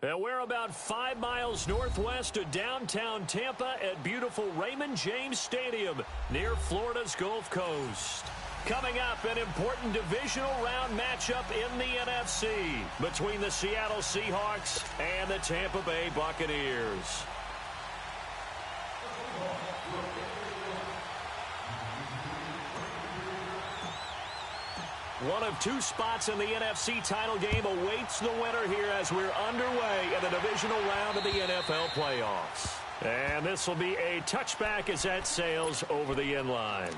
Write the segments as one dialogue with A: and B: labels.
A: And we're about 5 miles northwest of downtown Tampa at beautiful Raymond James Stadium near Florida's Gulf Coast. Coming up, an important divisional round matchup in the NFC between the Seattle Seahawks and the Tampa Bay Buccaneers. One of 2 spots in the NFC title game awaits the winner here as we're underway in the divisional round of the NFL playoffs. And this will be a touchback as that sails over the end line.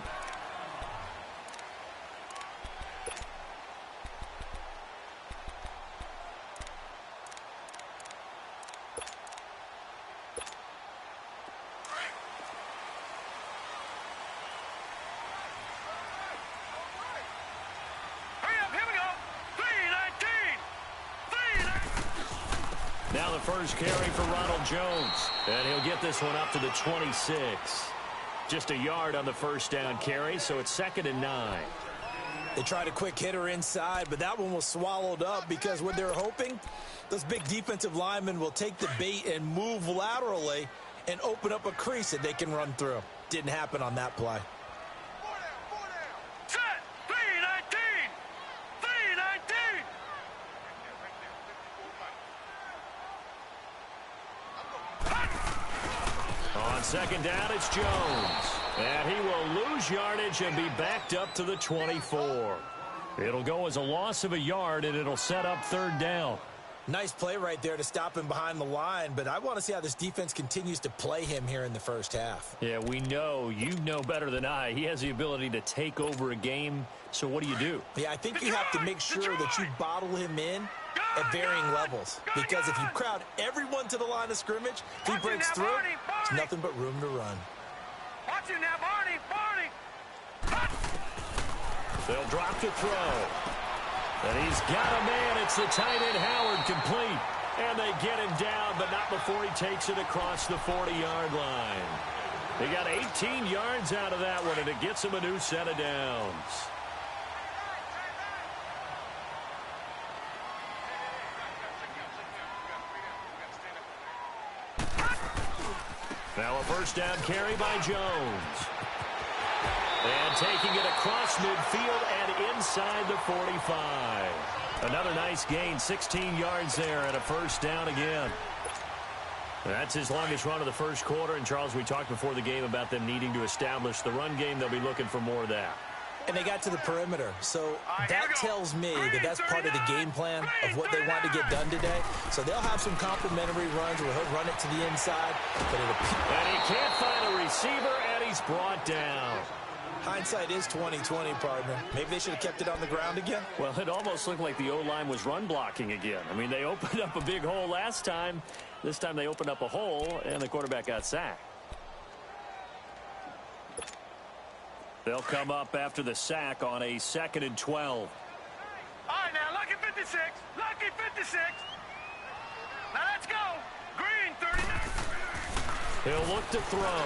A: Now the first carry for Ronald Jones. And he'll get this one up to the 26. Just a yard on the first down carry, so it's 2nd and 9.
B: They tried a quick hitter inside, but that one was swallowed up because what they're hoping, those big defensive linemen will take the bait and move laterally and open up a crease that they can run through. Didn't happen on that play. On 2nd down, it's Jones. And he will lose yardage and be backed up to the 24. It'll go as a loss of a yard, and it'll set up 3rd down. Nice play right there to stop him behind the line, but I want to see how this defense continues to play him here in the first half.
A: Yeah, we know. You know better than I. He has the ability to take over a game, so what do?
B: Yeah, I think you have to make sure that you bottle him in at varying levels, because if you crowd everyone to the line of scrimmage, if he breaks through, there's nothing but room to run.
C: Watch you now, Barney.
A: They'll drop to throw. And he's got a man. It's the tight end, Howard, complete. And they get him down, but not before he takes it across the 40-yard line. They got 18 yards out of that one, and it gets him a new set of downs. Now a first down carry by Jones. And taking it across midfield and inside the 45. Another nice gain, 16 yards there and a first down again. That's his longest run of the first quarter. And, Charles, we talked before the game about them needing to establish the run game. They'll be looking for more of that.
B: And they got to the perimeter. So that tells me that that's part of the game plan of what they want to get done today. So they'll have some complimentary runs where he'll run it to the inside.
A: And he can't find a receiver, and he's brought down.
B: Hindsight is 20/20, partner. Maybe they should have kept it on the ground again.
A: Well, it almost looked like the O-line was run blocking again. I mean, they opened up a big hole last time. This time they opened up a hole, and the quarterback got sacked. They'll come up after the sack on a 2nd and 12.
C: All right, now, lucky 56. Lucky 56. Now, let's go. Green, 39.
A: He'll look to throw.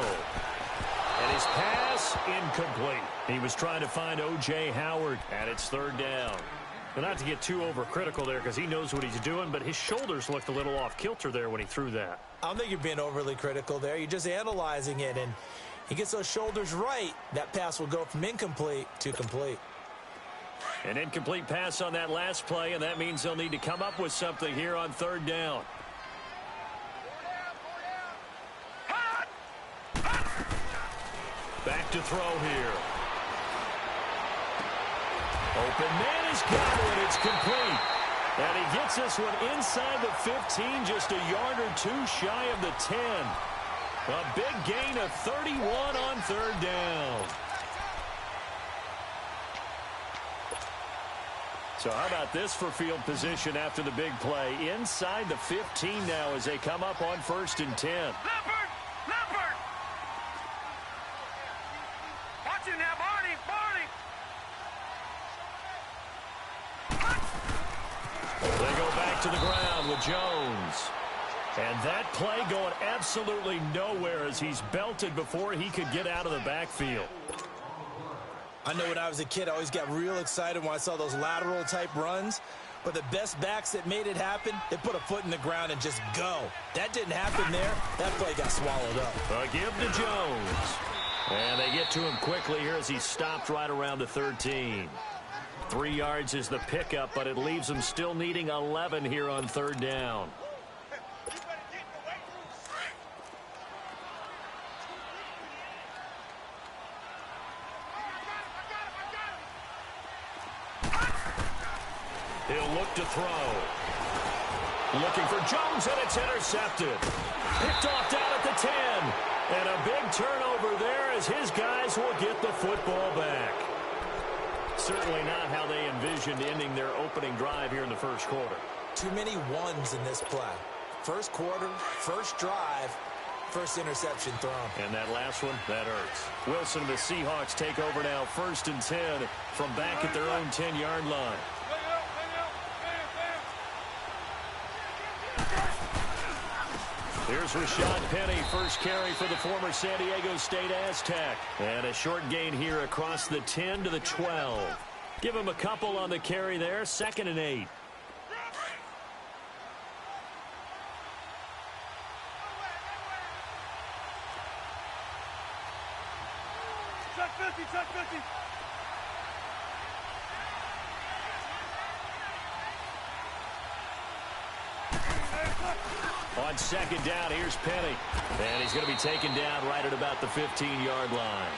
A: And his pass incomplete. He was trying to find O.J. Howard, and it's 3rd down. Well, not to get too overcritical there because he knows what he's doing, but his shoulders looked a little off kilter there when he threw that.
B: I don't think you're being overly critical there. You're just analyzing it, and he gets those shoulders right. That pass will go from incomplete to complete.
A: An incomplete pass on that last play, and that means they'll need to come up with something here on 3rd down. Back to throw here. Open man is got it. It's complete. And he gets this one inside the 15, just a yard or 2 shy of the 10. A big gain of 31 on 3rd down. So how about this for field position after the big play? Inside the 15 now as they come up on 1st and 10.
C: Leopard! Watch you now, Barney!
A: They go back to the ground with Jones. And that play going absolutely nowhere as he's belted before he could get out of the backfield.
B: I know when I was a kid, I always got real excited when I saw those lateral type runs.
D: But the best backs that made it happen, they put a foot in the ground and just go. That didn't happen there. That play got swallowed up.
A: A give to Jones. And they get to him quickly here as he's stopped right around the 13. 3 yards is the pickup, but it leaves him still needing 11 here on third down. He'll look to throw. Looking for Jones, and it's intercepted. Picked off down at the 10. And a big turnover there as his guys will get the football back. Certainly not how they envisioned ending their opening drive here in the first quarter.
D: Too many ones in this play. First quarter, first drive, first interception thrown.
A: And that last one, that hurts. Wilson and the Seahawks take over now, 1st and 10 from back at their own 10-yard line. Here's Rashad Penny, first carry for the former San Diego State Aztec. And a short gain here across the 10 to the 12. Give him a couple on the carry there, 2nd and 8.
C: Check 50, check 50.
A: On 2nd down, here's Penny. And he's going to be taken down right at about the 15-yard line.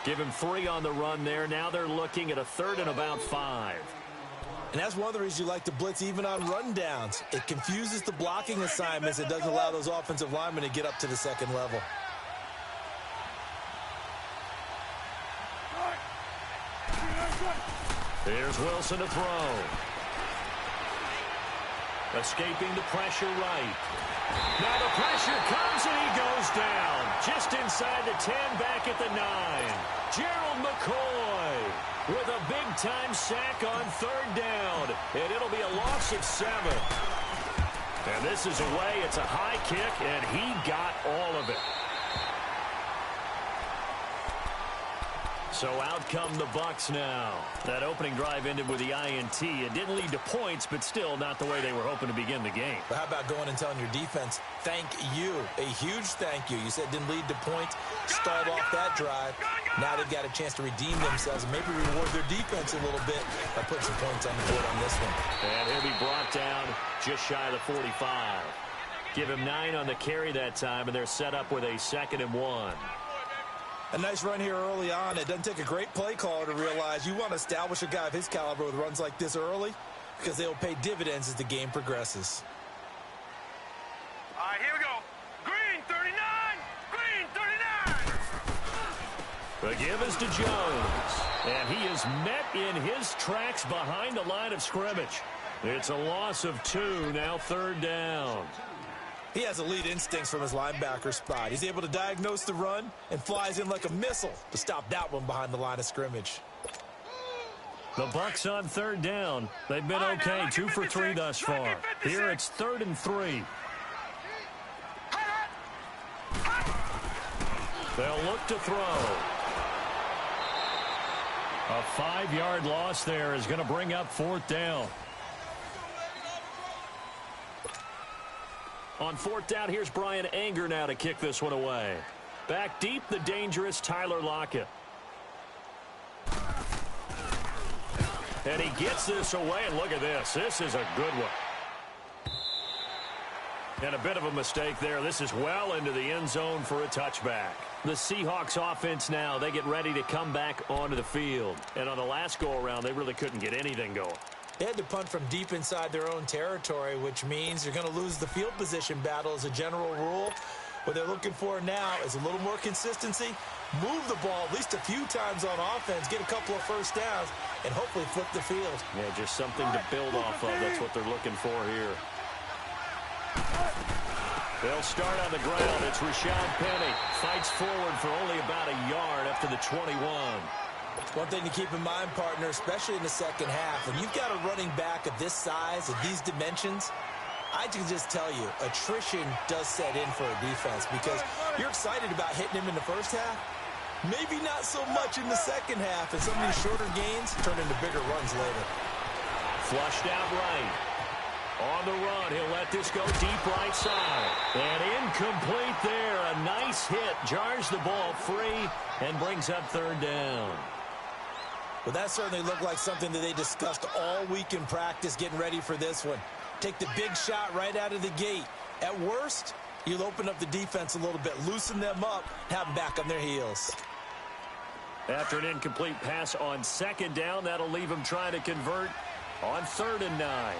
A: Give him 3 on the run there. Now they're looking at a 3rd and about 5.
D: And that's one of the reasons you like to blitz even on rundowns. It confuses the blocking assignments. It doesn't allow those offensive linemen to get up to the second level.
A: Here's Wilson to throw. Escaping the pressure right. Now the pressure comes and he goes down. Just inside the 10, back at the 9. Gerald McCoy with a big-time sack on 3rd down. And it'll be a loss of 7. And this is away. It's a high kick, and he got all of it. So out come the Bucs now. That opening drive ended with the INT. It didn't lead to points, but still not the way they were hoping to begin the game.
D: But how about going and telling your defense, thank you, a huge thank you. You said it didn't lead to points, start off that drive. Now they've got a chance to redeem themselves and maybe reward their defense a little bit by putting some points on the board on this one.
A: And he'll be brought down just shy of the 45. Give him 9 on the carry that time, and they're set up with a 2nd and 1.
D: A nice run here early on. It doesn't take a great play caller to realize you want to establish a guy of his caliber with runs like this early because they'll pay dividends as the game progresses.
C: All right, here we go. Green 39. Green 39.
A: The give is to Jones. And he is met in his tracks behind the line of scrimmage. It's a loss of 2, now 3rd down.
D: He has elite instincts from his linebacker spot. He's able to diagnose the run and flies in like a missile to stop that one behind the line of scrimmage.
A: The Bucs on 3rd down. They've been okay, 2 for 3 thus far. Here it's 3rd and 3. They'll look to throw. A 5-yard loss there is going to bring up 4th down. On 4th down, here's Brian Anger now to kick this one away. Back deep, the dangerous Tyler Lockett. And he gets this away, and look at this. This is a good one. And a bit of a mistake there. This is well into the end zone for a touchback. The Seahawks offense now, they get ready to come back onto the field. And on the last go-around, they really couldn't get anything going.
D: They had to punt from deep inside their own territory, which means you're going to lose the field position battle as a general rule. What they're looking for now is a little more consistency, move the ball at least a few times on offense, get a couple of first downs, and hopefully flip the field.
A: Yeah, just something to build off of. That's what they're looking for here. They'll start on the ground. It's Rashad Penny. Fights forward for only about a yard up to the 21.
D: One thing to keep in mind, partner, especially in the second half, when you've got a running back of this size, of these dimensions, I can just tell you, attrition does set in for a defense because you're excited about hitting him in the first half. Maybe not so much in the second half, and some of these shorter gains turn into bigger runs later.
A: Flushed out right. On the run, he'll let this go deep right side. And incomplete there. A nice hit. Jars the ball free and brings up third down.
D: Well, that certainly looked like something that they discussed all week in practice getting ready for this one. Take the big shot right out of the gate. At worst, you'll open up the defense a little bit, loosen them up, have them back on their heels.
A: After an incomplete pass on second down, that'll leave him trying to convert on 3rd and 9.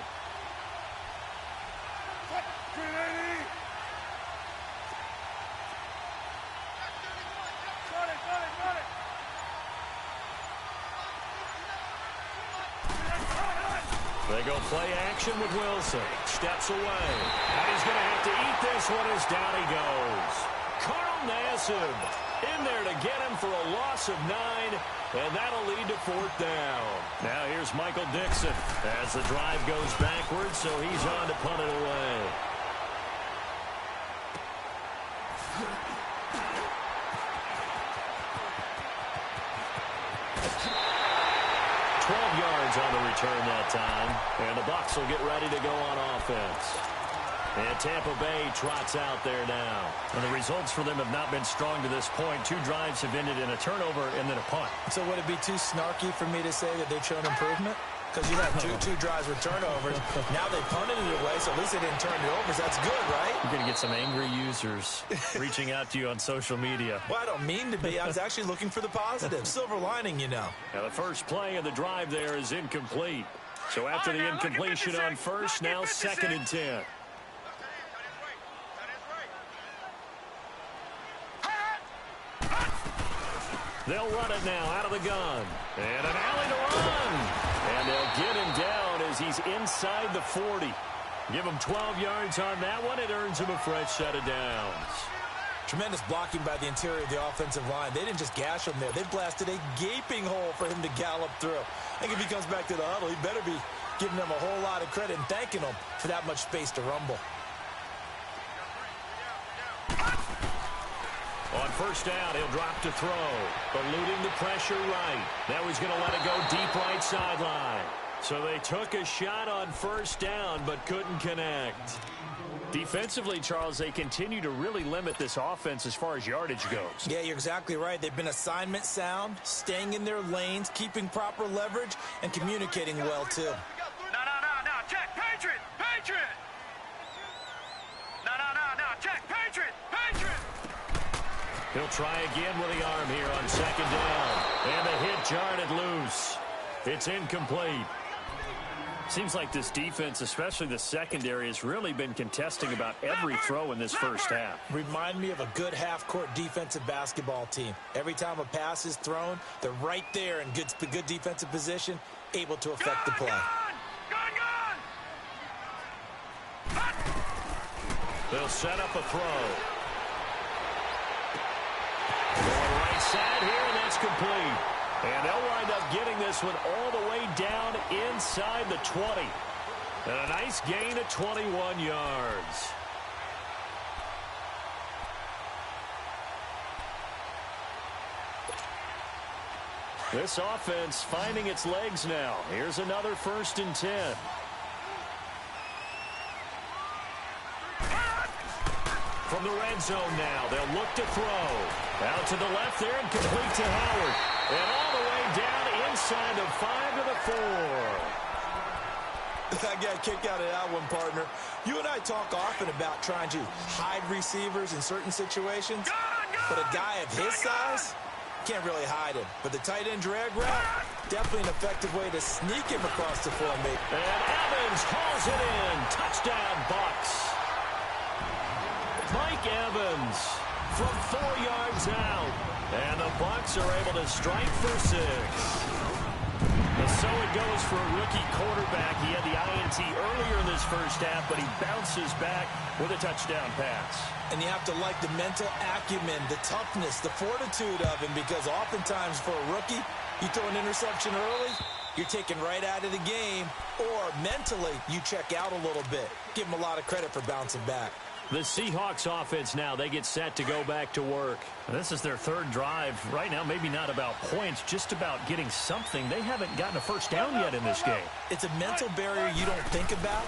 A: They go play action with Wilson. Steps away. And he's going to have to eat this one as down he goes. Carl Nassib in there to get him for a loss of 9, and that'll lead to 4th down. Now here's Michael Dixon as the drive goes backwards, so he's on to punt it away. On the return that time, and the Bucs will get ready to go on offense. And Tampa Bay trots out there now. And the results for them have not been strong to this point. 2 drives have ended in a turnover and then a punt.
D: So would it be too snarky for me to say that they've shown improvement? Because you had two drives with turnovers. Now they punted it away, so at least they didn't turn it over. So that's good, right?
A: You're going to get some angry users reaching out to you on social media.
D: Well, I don't mean to be. I was actually looking for the positive. Silver lining, you know.
A: Now the first play of the drive there is incomplete. So after the incompletion on first, now 2nd and 10. They'll run it now out of the gun. And an alley to run. And they'll get him down as he's inside the 40. Give him 12 yards on that one. It earns him a fresh set of downs.
D: Tremendous blocking by the interior of the offensive line. They didn't just gash him there. They blasted a gaping hole for him to gallop through. I think if he comes back to the huddle, he better be giving them a whole lot of credit and thanking them for that much space to rumble.
A: On first down, he'll drop to throw. Eluding the pressure right. Now he's going to let it go deep right sideline. So they took a shot on first down, but couldn't connect. Defensively, Charles, they continue to really limit this offense as far as yardage goes.
D: Yeah, you're exactly right. They've been assignment sound, staying in their lanes, keeping proper leverage, and communicating well, too.
C: No. Check. Patriot. No. Check. Patriot.
A: He'll try again with the arm here on second down. And the hit jarred it loose. It's incomplete. Seems like this defense, especially the secondary, has really been contesting about every throw in this first half.
D: Remind me of a good half-court defensive basketball team. Every time a pass is thrown, they're right there in good defensive position, able to affect the play.
C: Gone!
A: They'll set up a throw. Going right side here, and that's complete. And they'll wind up getting this one all the way down inside the 20. And a nice gain of 21 yards. This offense finding its legs now. Here's another 1st and 10. From the red zone now, they'll look to throw. Out to the left there and complete to Howard. And all the way down inside the 5 to the 4.
D: I got a kick out of that one, partner. You and I talk often about trying to hide receivers in certain situations. But a guy of his size can't really hide him. But the tight end drag route, definitely an effective way to sneak him across the formation.
A: And Evans hauls it in. Touchdown, Bucs. Mike Evans from 4 yards out. And the Bucs are able to strike for 6. And so it goes for a rookie quarterback. He had the INT earlier in this first half, but he bounces back with a touchdown pass.
D: And you have to like the mental acumen, the toughness, the fortitude of him, because oftentimes for a rookie, you throw an interception early, you're taken right out of the game, or mentally you check out a little bit. Give him a lot of credit for bouncing back.
A: The Seahawks offense now, they get set to go back to work. This is their third drive. Right now, maybe not about points, just about getting something. They haven't gotten a first down yet in this game.
D: It's a mental barrier you don't think about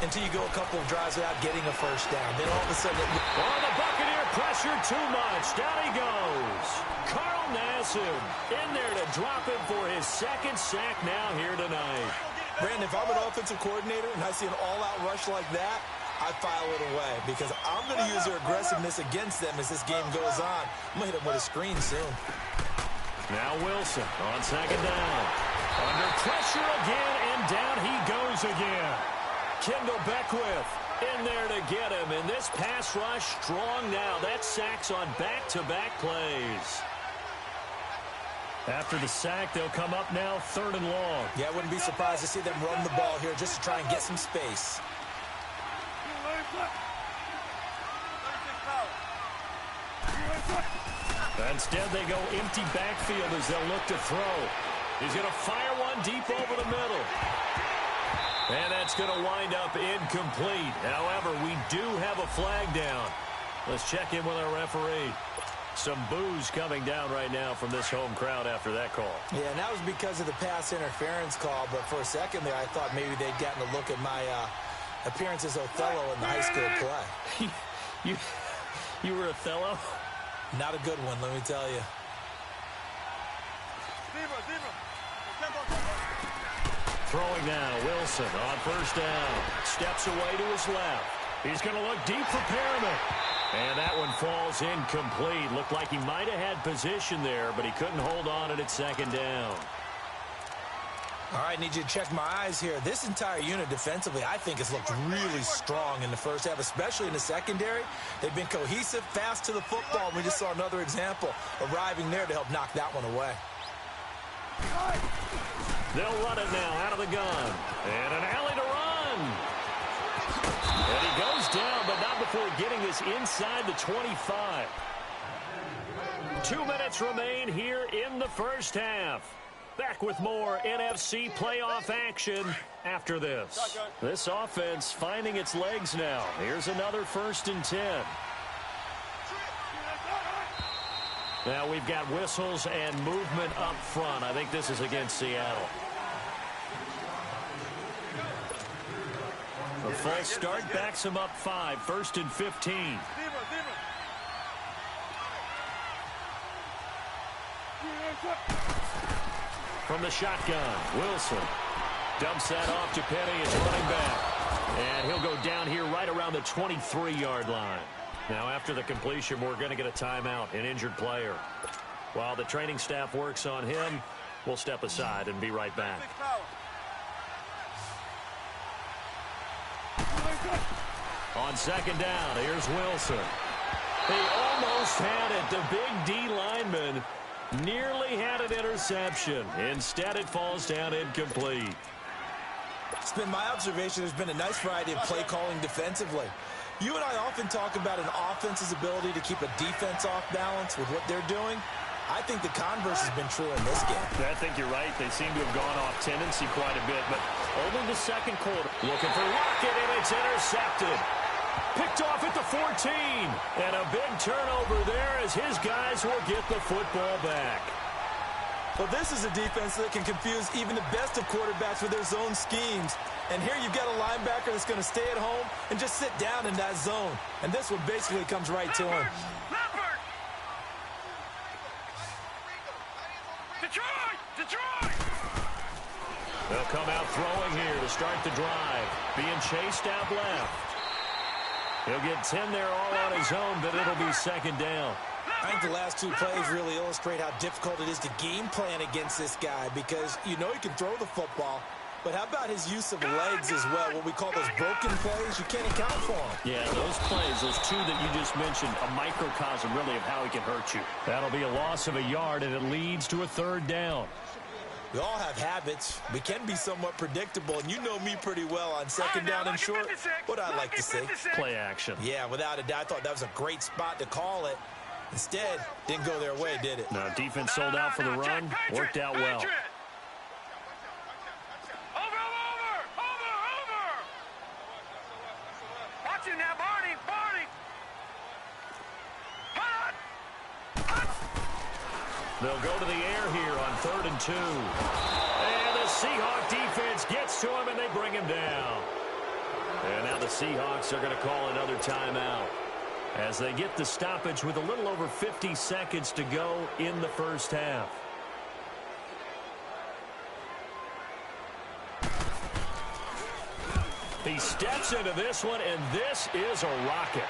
D: until you go a couple of drives without getting a first down. Then all of a sudden...
A: Oh, the Buccaneer pressure too much. Down he goes. Carl Nassib in there to drop him for his second sack now here tonight.
D: Brandon, if I'm an offensive coordinator and I see an all-out rush like that, I file it away because I'm going to use their aggressiveness against them as this game goes on. I'm going to hit them with a screen soon.
A: Now Wilson on second down. Under pressure again, and down he goes again. Kendall Beckwith in there to get him, and this pass rush strong now. That's sacks on back-to-back plays. After the sack, they'll come up now third and long.
D: Yeah, I wouldn't be surprised to see them run the ball here just to try and get some space.
A: Instead, they go empty backfield as they'll look to throw. He's going to fire one deep over the middle. And that's going to wind up incomplete. However, we do have a flag down. Let's check in with our referee. Some boos coming down right now from this home crowd after that call.
D: Yeah, and that was because of the pass interference call. But for a second there, I thought maybe they'd gotten a look at my appearance as Othello in the high school play.
A: You were Othello?
D: Not a good one, let me tell you.
A: Throwing now, Wilson on first down. Steps away to his left. He's going to look deep for Perriman. And that one falls incomplete. Looked like he might have had position there, but he couldn't hold on at second down.
D: All right, need you to check my eyes here. This entire unit defensively, I think, has looked really strong in the first half, especially in the secondary. They've been cohesive, fast to the football. We just saw another example arriving there to help knock that one away.
A: They'll run it now out of the gun. And an alley to run. And he goes down, but not before getting this inside the 25. 2 minutes remain here in the first half. Back with more NFC playoff action after this. This offense finding its legs now. Here's another 1st and 10. Now we've got whistles and movement up front. I think this is against Seattle. A false start backs him up 5. 1st and 15. From the shotgun, Wilson dumps that off to Penny as running back. And he'll go down here right around the 23-yard line. Now, after the completion, we're going to get a timeout, an injured player. While the training staff works on him, we'll step aside and be right back. On second down, here's Wilson. He almost had it. The big D lineman nearly had an interception. Instead, it falls down incomplete.
D: It's been my observation there's been a nice variety of play calling defensively. You and I often talk about an offense's ability to keep a defense off balance with what they're doing. I think the converse has been true in this game.
A: I think you're right. They seem to have gone off tendency quite a bit, but only the second quarter. Looking for Lockett, and it's intercepted. Picked off at the 14. And a big turnover there as his guys will get the football back.
D: Well, this is a defense that can confuse even the best of quarterbacks with their zone schemes. And here you've got a linebacker that's going to stay at home and just sit down in that zone. And this one basically comes right to him.
C: Detroit!
A: They'll come out throwing here to start the drive. Being chased out left. He'll get 10 there all on his own, but it'll be second down.
D: I think the last two plays really illustrate how difficult it is to game plan against this guy because you know he can throw the football, but how about his use of legs as well, what we call those broken plays? You can't account for them.
A: Yeah, those plays, those two that you just mentioned, a microcosm really of how he can hurt you. That'll be a loss of a yard, and it leads to a third down.
D: We all have habits. We can be somewhat predictable, and you know me pretty well on second down and short. What I'd like to see.
A: Play action.
D: Yeah, without a doubt, I thought that was a great spot to call it. Instead, didn't go their way, did it?
A: No, defense sold out for the run. Worked out well.
C: Over! Watch him now, Barney!
A: They'll go to the air here on 3rd and 2. And the Seahawk defense gets to him, and they bring him down. And now the Seahawks are going to call another timeout as they get the stoppage with a little over 50 seconds to go in the first half. He steps into this one, and this is a rocket.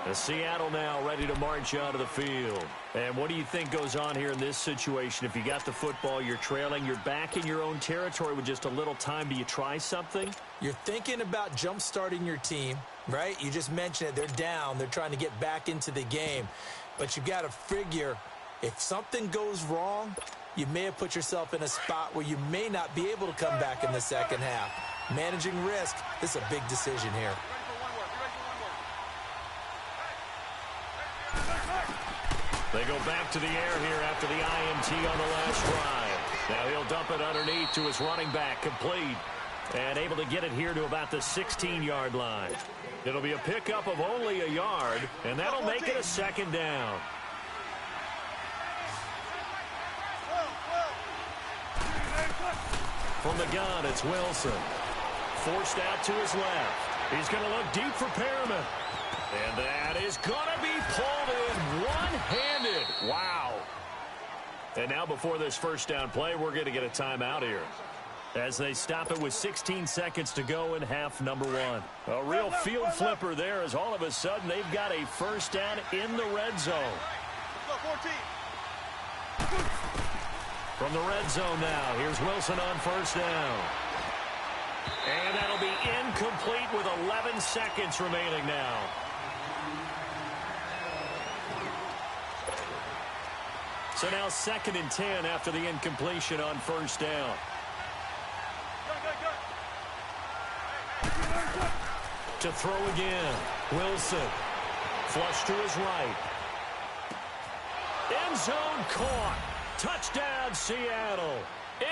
A: The Seattle now ready to march onto the field. And what do you think goes on here in this situation? If you got the football, you're trailing, you're back in your own territory with just a little time. Do you try something?
D: You're thinking about jump-starting your team, right? You just mentioned it. They're down. They're trying to get back into the game. But you got to figure if something goes wrong, you may have put yourself in a spot where you may not be able to come back in the second half. Managing risk, this is a big decision here.
A: They go back to the air here after the INT on the last drive. Now he'll dump it underneath to his running back, complete. And able to get it here to about the 16-yard line. It'll be a pickup of only a yard, and that'll make it a second down. From the gun, it's Wilson. Forced out to his left. He's going to look deep for Perriman. And that is going to be pulled in one-handed. Wow. And now before this first down play, we're going to get a timeout here as they stop it with 16 seconds to go in half number 1. A real field flipper there as all of a sudden they've got a first down in the red zone. From the red zone now, here's Wilson on first down. And that'll be incomplete with 11 seconds remaining now. So now 2nd and 10 after the incompletion on first down. To throw again. Wilson. Flush to his right. End zone caught. Touchdown, Seattle.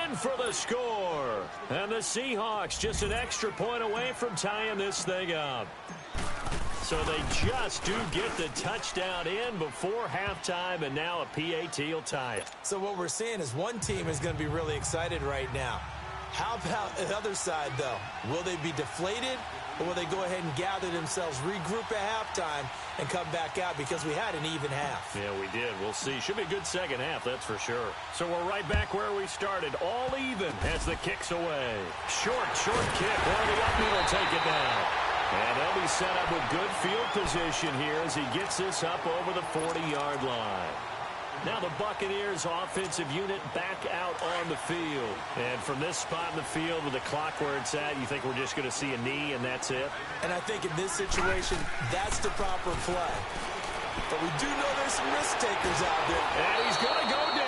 A: In for the score. And the Seahawks just an extra point away from tying this thing up. So they just do get the touchdown in before halftime, and now a PAT will tie it.
D: So what we're seeing is one team is going to be really excited right now. How about the other side, though? Will they be deflated, or will they go ahead and gather themselves, regroup at halftime, and come back out because we had an even half?
A: Yeah, we did. We'll see. Should be a good second half, that's for sure. So we're right back where we started, all even as the kick's away. Short kick. Well, the upbeat will take it down. And they'll be set up with good field position here as he gets this up over the 40-yard line. Now the Buccaneers offensive unit back out on the field. And from this spot in the field with the clock where it's at, you think we're just going to see a knee and that's it?
D: And I think in this situation, that's the proper play. But we do know there's some risk takers out there.
A: And he's going to go down.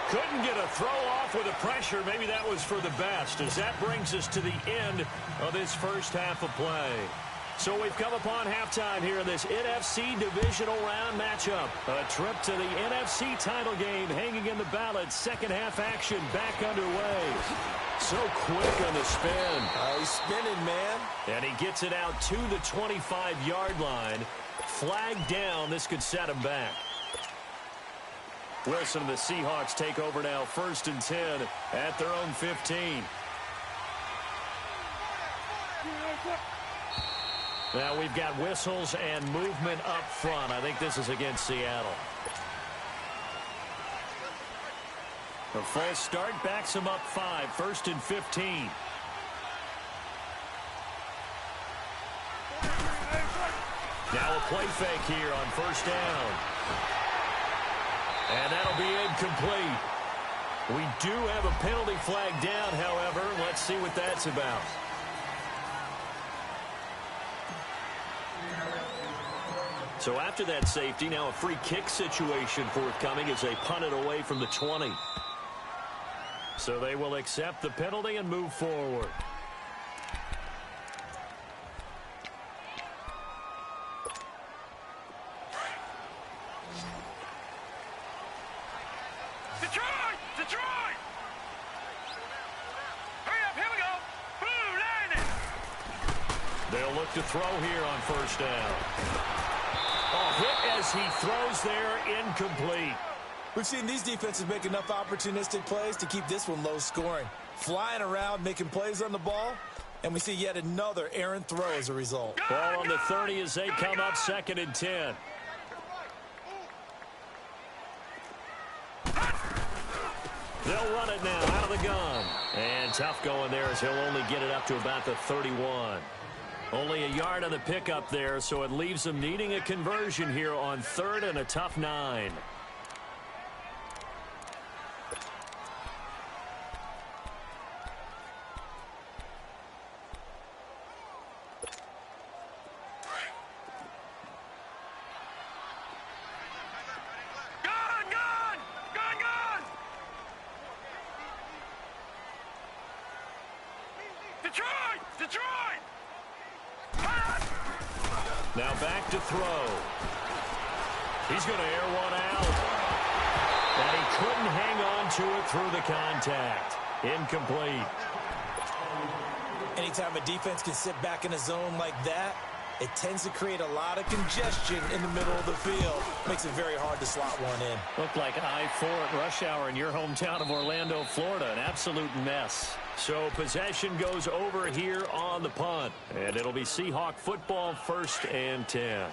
A: Couldn't get a throw off with the pressure. Maybe that was for the best, as that brings us to the end of this first half of play. So we've come upon halftime here in this NFC Divisional Round matchup. A trip to the NFC title game hanging in the balance. Second half action back underway. So quick on the spin.
D: He's spinning, man.
A: And he gets it out to the 25-yard line. Flag down. This could set him back. Wilson and the Seahawks take over now, 1st and 10 at their own 15. Now we've got whistles and movement up front. I think this is against Seattle. A false start backs him up 5, 1st and 15. Now a play fake here on first down. And that'll be incomplete. We do have a penalty flag down, however. Let's see what that's about. So after that safety, now a free kick situation forthcoming as they punt it away from the 20. So they will accept the penalty and move forward.
C: Detroit! Hurry up, here we go. Boom, landing.
A: They'll look to throw here on first down. Hit as he throws there, incomplete.
D: We've seen these defenses make enough opportunistic plays to keep this one low scoring. Flying around, making plays on the ball, and we see yet another errant throw as a result.
A: Ball on the 30 as they come up 2nd and 10. They'll run it now out of the gun. And tough going there as he'll only get it up to about the 31. Only a yard on the pickup there, so it leaves them needing a conversion here on 3rd and a tough 9.
C: Detroit!
A: Now back to throw. He's going to air one out. And he couldn't hang on to it through the contact. Incomplete.
D: Anytime a defense can sit back in a zone like that, it tends to create a lot of congestion in the middle of the field. Makes it very hard to slot one in.
A: Looked like I-4 at rush hour in your hometown of Orlando, Florida. An absolute mess. So possession goes over here on the punt. And it'll be Seahawk football, 1st and 10.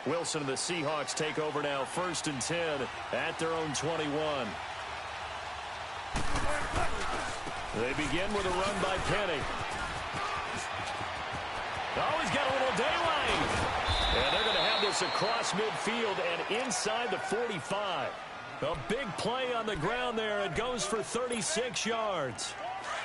A: Wilson and the Seahawks take over now, 1st and 10 at their own 21. They begin with a run by Penny. Oh, he's got a little daylight. And they're going to have this across midfield and inside the 45. A big play on the ground there. It goes for 36 yards.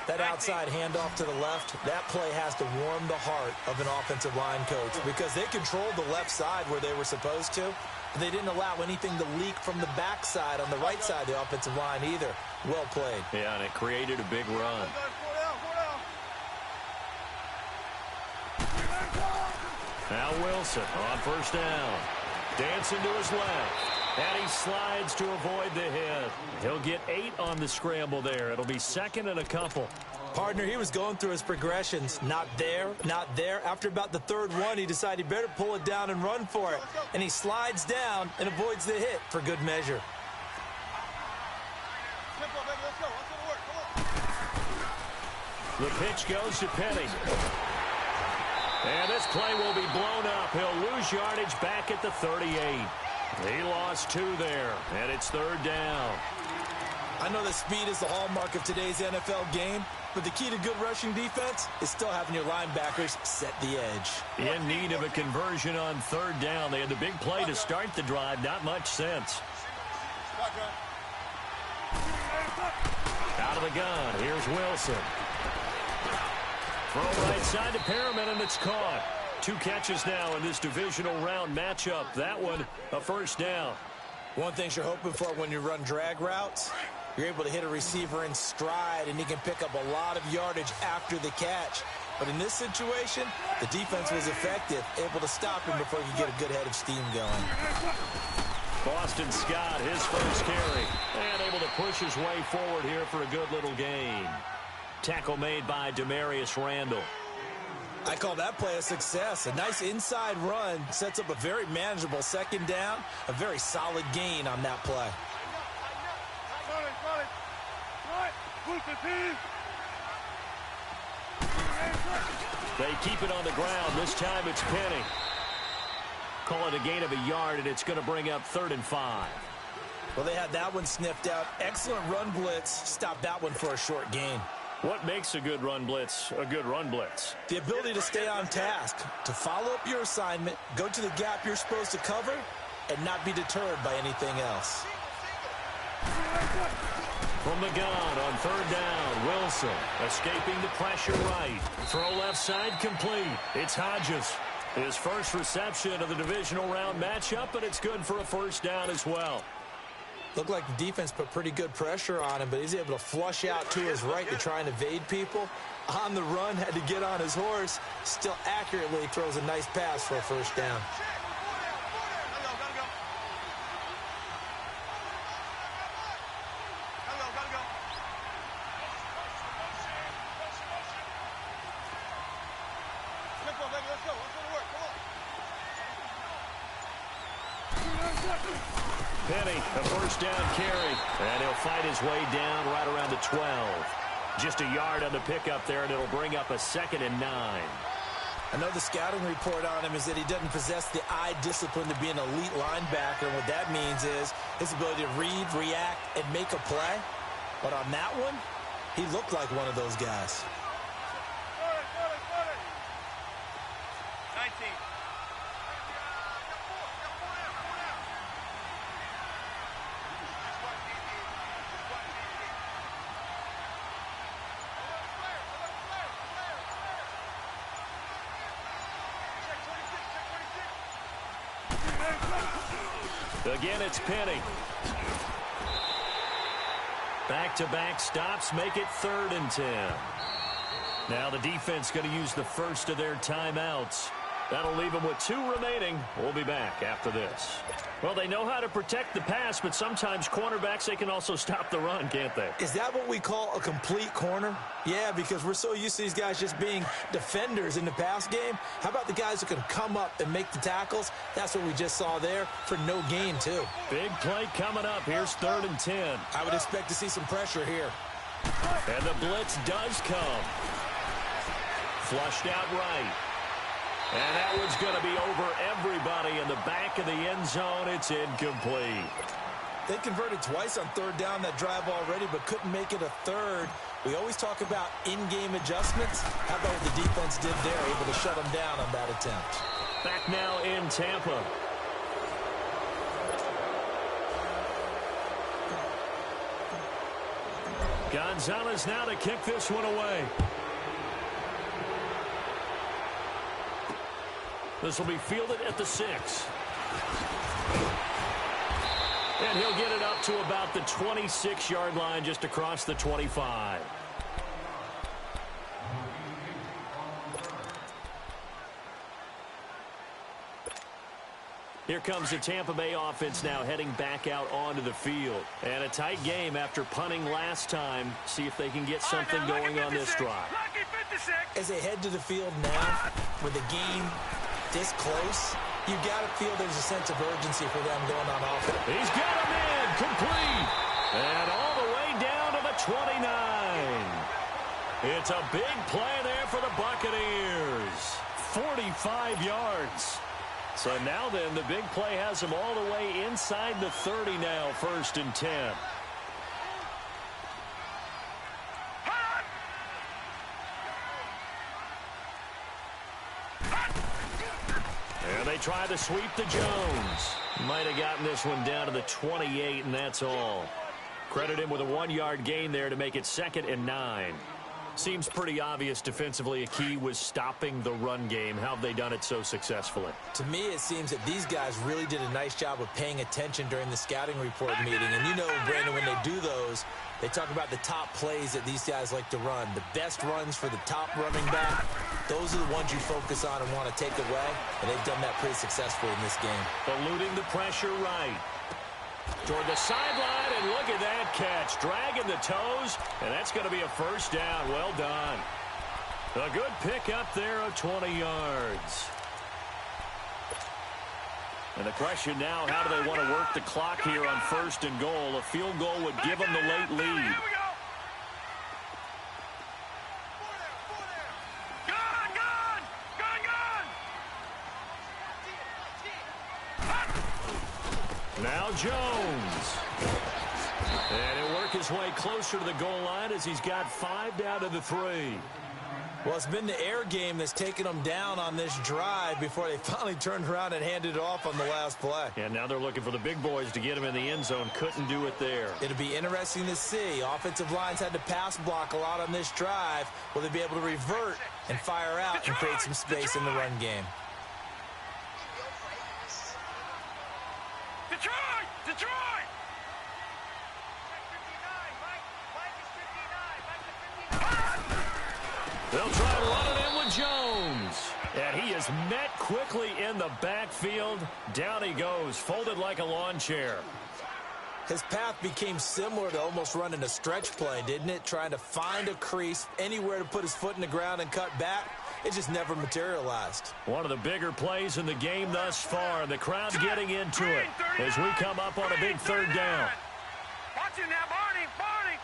D: That outside handoff to the left, that play has to warm the heart of an offensive line coach because they controlled the left side where they were supposed to. But they didn't allow anything to leak from the backside on the right side of the offensive line either. Well played.
A: Yeah, and it created a big run. Now Wilson on 1st down. Dancing to his left. And he slides to avoid the hit. He'll get 8 on the scramble there. It'll be 2nd and a couple.
D: Partner, he was going through his progressions. Not there, not there. After about the 3rd one, he decided he better pull it down and run for it. And he slides down and avoids the hit for good measure.
A: The pitch goes to Penny. And this play will be blown up. He'll lose yardage back at the 38. He lost 2 there, and it's 3rd down.
D: I know that speed is the hallmark of today's NFL game, but the key to good rushing defense is still having your linebackers set the edge.
A: In need of a conversion on 3rd down. They had the big play to start the drive. Not much sense. Out of the gun. Here's Wilson. Throw right side to Perriman, and it's caught. 2 catches now in this divisional round matchup. That one, a 1st down.
D: One thing you're hoping for when you run drag routes, you're able to hit a receiver in stride, and he can pick up a lot of yardage after the catch. But in this situation, the defense was effective, able to stop him before he could get a good head of steam going.
A: Boston Scott, his first carry, and able to push his way forward here for a good little gain. Tackle made by Demarius Randall.
D: I call that play a success. A nice inside run sets up a very manageable 2nd down. A very solid gain on that play.
A: They keep it on the ground. This time it's Penny. Call it a gain of a yard, and it's going to bring up 3rd and 5.
D: Well, they had that one sniffed out. Excellent run blitz. Stopped that one for a short gain.
A: What makes a good run blitz a good run blitz?
D: The ability to stay on task, to follow up your assignment, go to the gap you're supposed to cover, and not be deterred by anything else.
A: From the gun on 3rd down, Wilson escaping the pressure right. Throw left side complete. It's Hodges. His first reception of the divisional round matchup, and it's good for a 1st down as well.
D: Looked like the defense put pretty good pressure on him, but he's able to flush out to his right to try and evade people. On the run, had to get on his horse. Still accurately throws a nice pass for a 1st down.
A: Penny, a first down carry. And he'll fight his way down right around the 12. Just a yard on the pickup there, and it'll bring up a 2nd and 9.
D: I know the scouting report on him is that he doesn't possess the eye discipline to be an elite linebacker. And what that means is his ability to read, react, and make a play. But on that one, he looked like one of those guys.
C: 19.
A: Again, it's Penny. Back-to-back stops make it 3rd and 10. Now the defense going to use the first of their timeouts. That'll leave them with 2 remaining. We'll be back after this. Well, they know how to protect the pass, but sometimes cornerbacks, they can also stop the run, can't they?
D: Is that what we call a complete corner? Yeah, because we're so used to these guys just being defenders in the pass game. How about the guys who can come up and make the tackles? That's what we just saw there for no gain, too.
A: Big play coming up. Here's 3rd and 10.
D: I would expect to see some pressure here.
A: And the blitz does come. Flushed out right. And that one's going to be over everybody in the back of the end zone. It's incomplete.
D: They converted twice on 3rd down that drive already, but couldn't make it a 3rd. We always talk about in-game adjustments. How about what the defense did there, able to shut them down on that attempt.
A: Back now in Tampa. Gonzalez now to kick this one away. This will be fielded at the 6. And he'll get it up to about the 26-yard line, just across the 25. Here comes the Tampa Bay offense now heading back out onto the field. And a tight game after punting last time. See if they can get something going on this drive.
D: As they head to the field now, with the game this close, you got to feel there's a sense of urgency for them going on offense.
A: He's got him in, complete, and all the way down to the 29. It's a big play there for the Buccaneers. 45 yards. So now then, the big play has them all the way inside the 30 now, 1st and 10. And they try to sweep to Jones. Might have gotten this one down to the 28, and that's all. Credit him with a 1-yard gain there to make it 2nd and 9. Seems pretty obvious defensively a key was stopping the run game. How have they done it so successfully?
D: To me, it seems that these guys really did a nice job of paying attention during the scouting report meeting. And you know, Brandon, when they do those, they talk about the top plays that these guys like to run. The best runs for the top running back, those are the ones you focus on and want to take away. And they've done that pretty successfully in this game.
A: Eluding the pressure right. Toward the sideline, and look at that catch. Dragging the toes, and that's going to be a first down. Well done. A good pick up there of 20 yards. And the question now, how do they want to work the clock here on 1st and goal? A field goal would give them the late lead. Now Jones. And he'll work his way closer to the goal line as he's got 5 down to the 3.
D: Well, it's been the air game that's taken them down on this drive before they finally turned around and handed it off on the last play.
A: And now they're looking for the big boys to get him in the end zone. Couldn't do it there.
D: It'll be interesting to see. Offensive lines had to pass block a lot on this drive. Will they be able to revert and fire out and create some space in the run game?
C: Detroit!
A: They'll try to run it in with Jones. And he is met quickly in the backfield. Down he goes, folded like a lawn chair.
D: His path became similar to almost running a stretch play, didn't it? Trying to find a crease, anywhere to put his foot in the ground and cut back. It just never materialized.
A: One of the bigger plays in the game thus far. The crowd getting into it. as we come up on a big third down.
C: Watch it now, Barney. Barney.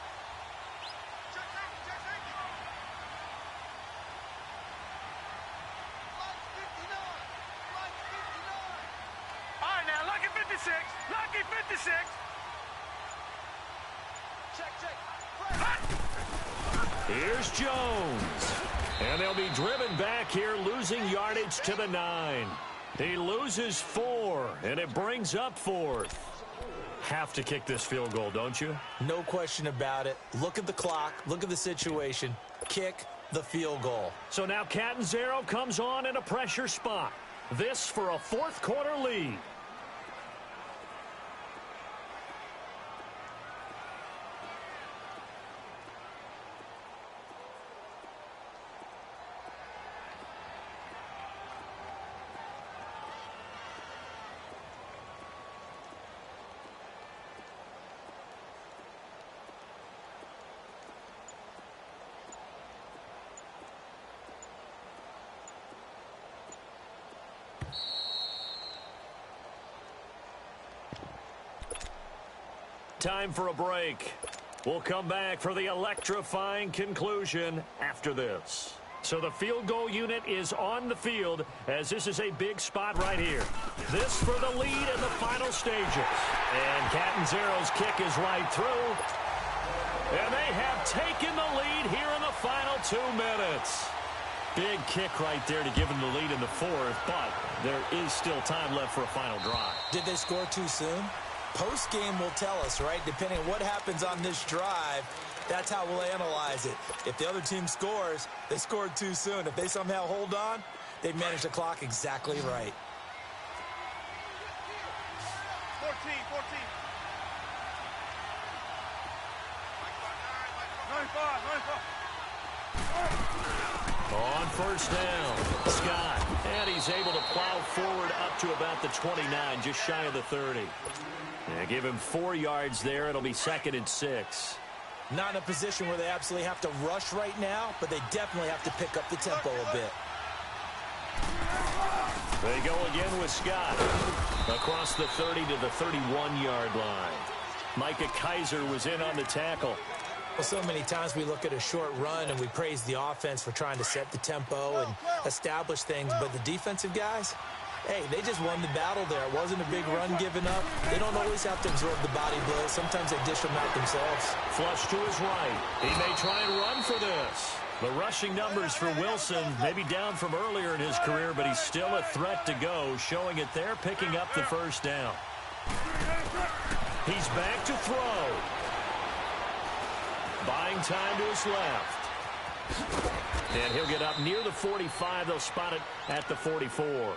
C: All right, now, lucky 56. Lucky 56.
A: Here's Jones. And they'll be driven back here, losing yardage to the 9. He loses 4, and it brings up 4th. Have to kick this field goal, don't you?
D: No question about it. Look at the clock. Look at the situation. Kick the field goal.
A: So now Catanzaro comes on in a pressure spot. This for a fourth-quarter lead. Time for a break. We'll come back for the electrifying conclusion after this. So the field goal unit is on the field as this is a big spot right here. This for the lead in the final stages. And Catanzaro's kick is right through. And they have taken the lead here in the final 2 minutes. Big kick right there to give them the lead in the 4th, but there is still time left for a final drive.
D: Did they score too soon? Post-game will tell us, right? Depending on what happens on this drive, that's how we'll analyze it. If the other team scores, they scored too soon. If they somehow hold on, they've managed the clock exactly right.
C: 14. 95.
A: On first down, Scott. And he's able to plow forward up to about the 29, just shy of the 30. And give him 4 yards there. It'll be 2nd and 6.
D: Not in a position where they absolutely have to rush right now, but they definitely have to pick up the tempo a bit.
A: They go again with Scott. Across the 30 to the 31-yard line. Micah Kaiser was in on the tackle.
D: Well, so many times we look at a short run and we praise the offense for trying to set the tempo and establish things, but the defensive guys, hey, they just won the battle there. It wasn't a big run given up. They don't always have to absorb the body blows. Sometimes they dish them out themselves.
A: Flush to his right. He may try and run for this. The rushing numbers for Wilson maybe down from earlier in his career, but he's still a threat to go, showing it there, picking up the first down. He's back to throw. Buying time to his left. And he'll get up near the 45. They'll spot it at the 44.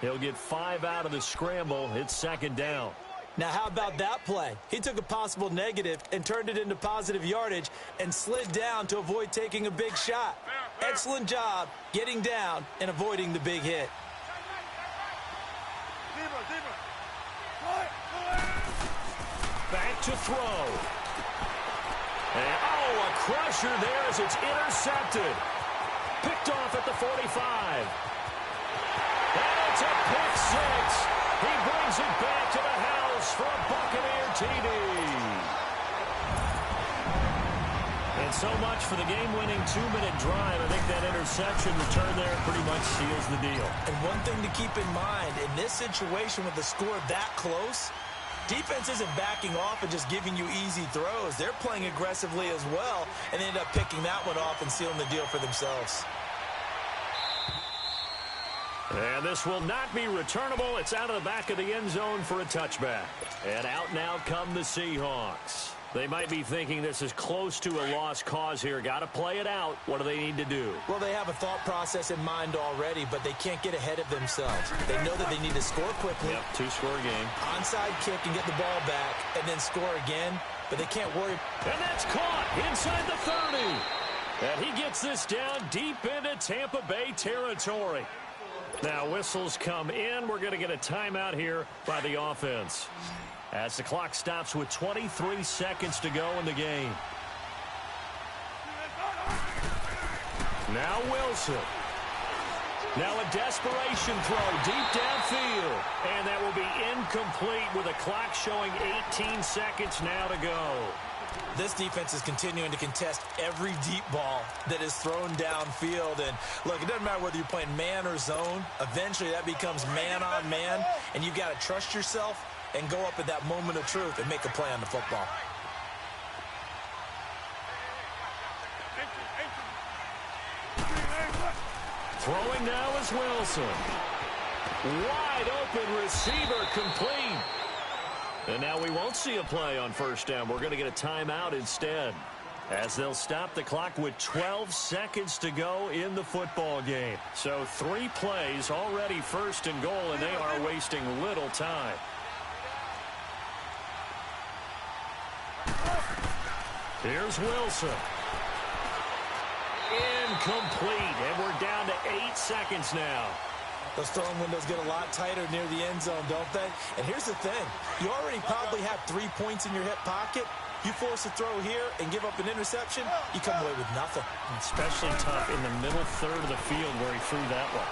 A: He'll get 5 out of the scramble. It's 2nd down.
D: Now, how about that play? He took a possible negative and turned it into positive yardage and slid down to avoid taking a big shot. Excellent job getting down and avoiding the big hit.
A: Back to throw. And, a crusher there as it's intercepted. Picked off at the 45. And it's a pick 6. He brings it back to the house for a Buccaneer TD. And so much for the game-winning 2-minute drive. I think that interception return there pretty much seals the deal.
D: And one thing to keep in mind, in this situation with the score that close, defense isn't backing off and just giving you easy throws. They're playing aggressively as well and end up picking that one off and sealing the deal for themselves.
A: And this will not be returnable. It's out of the back of the end zone for a touchback. And out now come the Seahawks. They might be thinking this is close to a lost cause here. Got to play it out. What do they need to do?
D: Well, they have a thought process in mind already, but they can't get ahead of themselves. They know that they need to score quickly.
A: Yep, 2-score game.
D: Onside kick and get the ball back and then score again, but they can't worry.
A: And that's caught inside the 30. And he gets this down deep into Tampa Bay territory. Now whistles come in. We're going to get a timeout here by the offense as the clock stops with 23 seconds to go in the game. Now Wilson. Now a desperation throw deep downfield. And that will be incomplete with a clock showing 18 seconds now to go.
D: This defense is continuing to contest every deep ball that is thrown downfield. And look, it doesn't matter whether you're playing man or zone. Eventually that becomes man on man. And you've got to trust yourself and go up at that moment of truth and make a play on the football.
A: Throwing now is Wilson. Wide open receiver complete. And now we won't see a play on first down. We're going to get a timeout instead, as they'll stop the clock with 12 seconds to go in the football game. So 3 plays already first and goal, and they are wasting little time. Here's Wilson. Incomplete, and we're down to 8 seconds now.
D: Those throwing windows get a lot tighter near the end zone, don't they? And here's the thing. You already probably have 3 points in your hip pocket. You force a throw here and give up an interception, you come away with nothing.
A: Especially tough in the middle third of the field where he threw that one.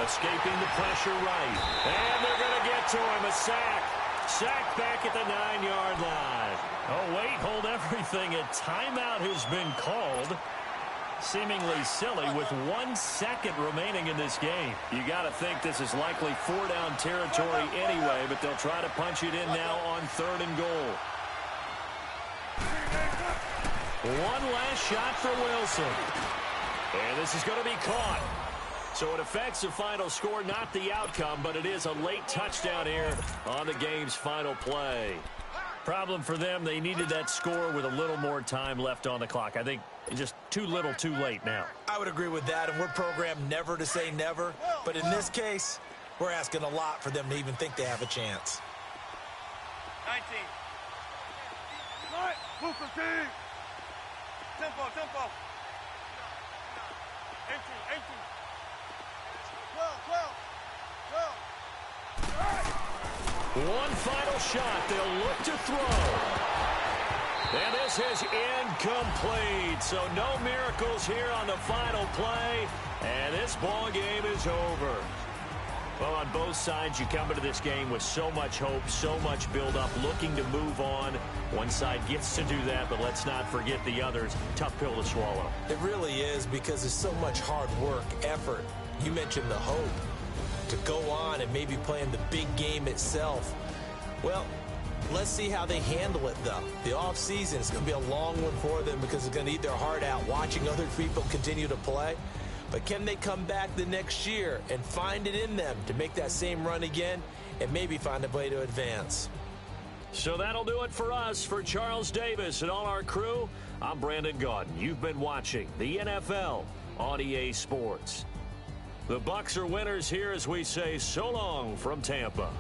A: Escaping the pressure right. And they're going to get to him. A sack. Sack back at the 9-yard line. Oh, wait, hold everything. A timeout has been called. Seemingly silly with 1 second remaining in this game. You got to think this is likely 4-down territory anyway, but they'll try to punch it in now on 3rd and goal. One last shot for Wilson. And this is going to be caught. So it affects the final score, not the outcome, but it is a late touchdown here on the game's final play. Problem for them, they needed that score with a little more time left on the clock. I think just too little, too late now.
D: I would agree with that, and we're programmed never to say never. But in this case, we're asking a lot for them to even think they have a chance.
C: 19. Right, Booker team. Tempo, tempo. 18, 18. 12, 12, 12.
A: One final shot. They'll look to throw. And this is incomplete. So no miracles here on the final play. And this ball game is over. Well, on both sides, you come into this game with so much hope, so much build-up, looking to move on. One side gets to do that, but let's not forget the others. Tough pill to swallow.
D: It really is, because there's so much hard work, effort. You mentioned the hope to go on and maybe play in the big game itself. Well, let's see how they handle it, though. The offseason is going to be a long one for them because it's going to eat their heart out watching other people continue to play. But can they come back the next year and find it in them to make that same run again and maybe find a way to advance?
A: So that'll do it for us. For Charles Davis and all our crew, I'm Brandon Gaudin. You've been watching the NFL on EA Sports. The Bucs are winners here as we say so long from Tampa.